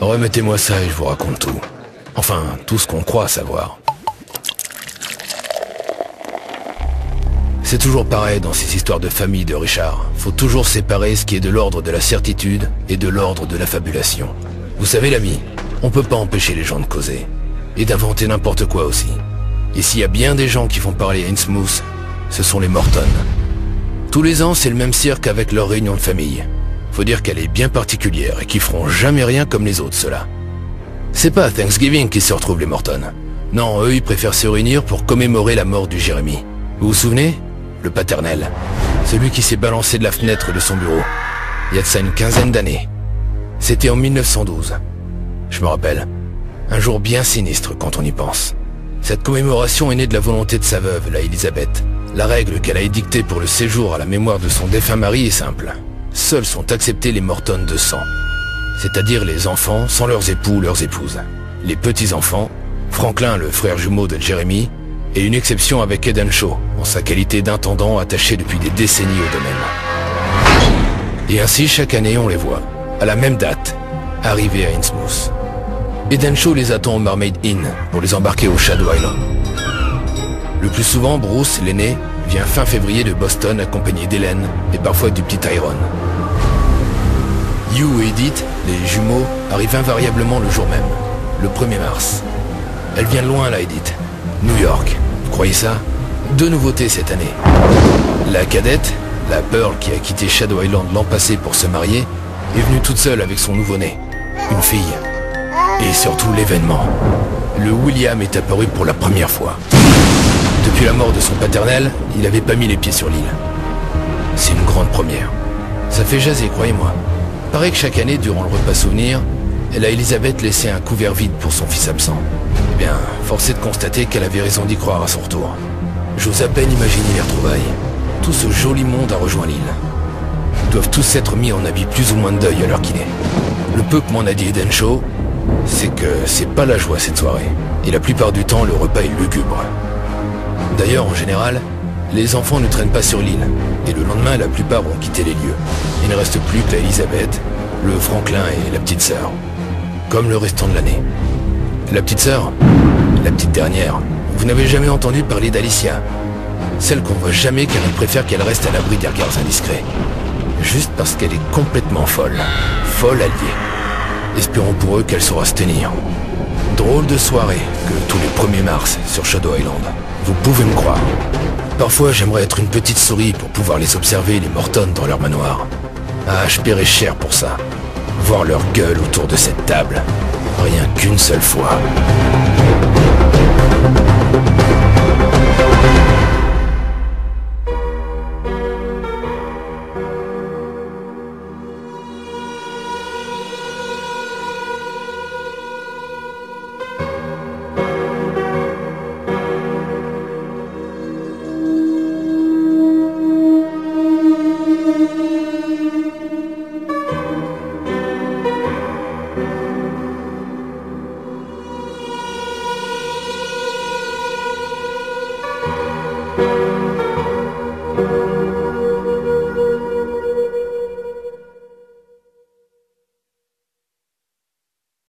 Remettez-moi ça et je vous raconte tout. Enfin, tout ce qu'on croit savoir. C'est toujours pareil dans ces histoires de famille de Richard. Faut toujours séparer ce qui est de l'ordre de la certitude et de l'ordre de la fabulation. Vous savez l'ami, on peut pas empêcher les gens de causer. Et d'inventer n'importe quoi aussi. Et s'il y a bien des gens qui font parler à Innsmouth, ce sont les Morton. Tous les ans, c'est le même cirque avec leur réunion de famille. Faut dire qu'elle est bien particulière et qu'ils feront jamais rien comme les autres, ceux-là. C'est pas à Thanksgiving qu'ils se retrouvent les Morton. Non, eux, ils préfèrent se réunir pour commémorer la mort du Jérémie. Vous vous souvenez? Le paternel. Celui qui s'est balancé de la fenêtre de son bureau. Il y a de ça une quinzaine d'années. C'était en 1912. Je me rappelle. Un jour bien sinistre quand on y pense. Cette commémoration est née de la volonté de sa veuve, la Elisabeth. La règle qu'elle a édictée pour le séjour à la mémoire de son défunt mari est simple. Seuls sont acceptés les Morton de sang. C'est-à-dire les enfants sans leurs époux ou leurs épouses. Les petits-enfants, Franklin, le frère jumeau de Jeremy, et une exception avec Eden Shaw, en sa qualité d'intendant attaché depuis des décennies au domaine. Et ainsi, chaque année, on les voit, à la même date, arriver à Innsmouth. Eden Shaw les attend au Mermaid Inn pour les embarquer au Shadow Island. Le plus souvent, Bruce, l'aîné, vient fin février de Boston accompagné d'Hélène et parfois du petit Tyrone. Hugh et Edith, les jumeaux, arrivent invariablement le jour même, le 1er mars. Elle vient de loin là, Edith. New York. Vous croyez ça? Deux nouveautés cette année. La cadette, la Pearl qui a quitté Shadow Island l'an passé pour se marier, est venue toute seule avec son nouveau-né, une fille. Et surtout l'événement. Le William est apparu pour la première fois. Depuis la mort de son paternel, il n'avait pas mis les pieds sur l'île. C'est une grande première. Ça fait jaser, croyez-moi. Paraît que chaque année, durant le repas souvenir, elle a Elisabeth laissé un couvert vide pour son fils absent. Eh bien, force est de constater qu'elle avait raison d'y croire à son retour. J'ose à peine imaginer les retrouvailles. Tout ce joli monde a rejoint l'île. Ils doivent tous s'être mis en habit plus ou moins de deuil à l'heure qu'il est. Le peu que m'en a dit Eden Shaw, c'est que c'est pas la joie cette soirée. Et la plupart du temps, le repas est lugubre. D'ailleurs, en général, les enfants ne traînent pas sur l'île. Et le lendemain, la plupart ont quitté les lieux. Il ne reste plus que la Elisabeth, le Franklin et la petite sœur. Comme le restant de l'année. La petite sœur, la petite dernière, vous n'avez jamais entendu parler d'Alicia. Celle qu'on voit jamais car elle préfère qu'elle reste à l'abri des regards indiscrets. Juste parce qu'elle est complètement folle. Folle alliée. Espérons pour eux qu'elle saura se tenir. Drôle de soirée que tous les 1er mars sur Shadow Island. Vous pouvez me croire. Parfois j'aimerais être une petite souris pour pouvoir les observer, les Morton, dans leur manoir. Ah, je paierais cher pour ça. Voir leur gueule autour de cette table. Rien qu'une seule fois.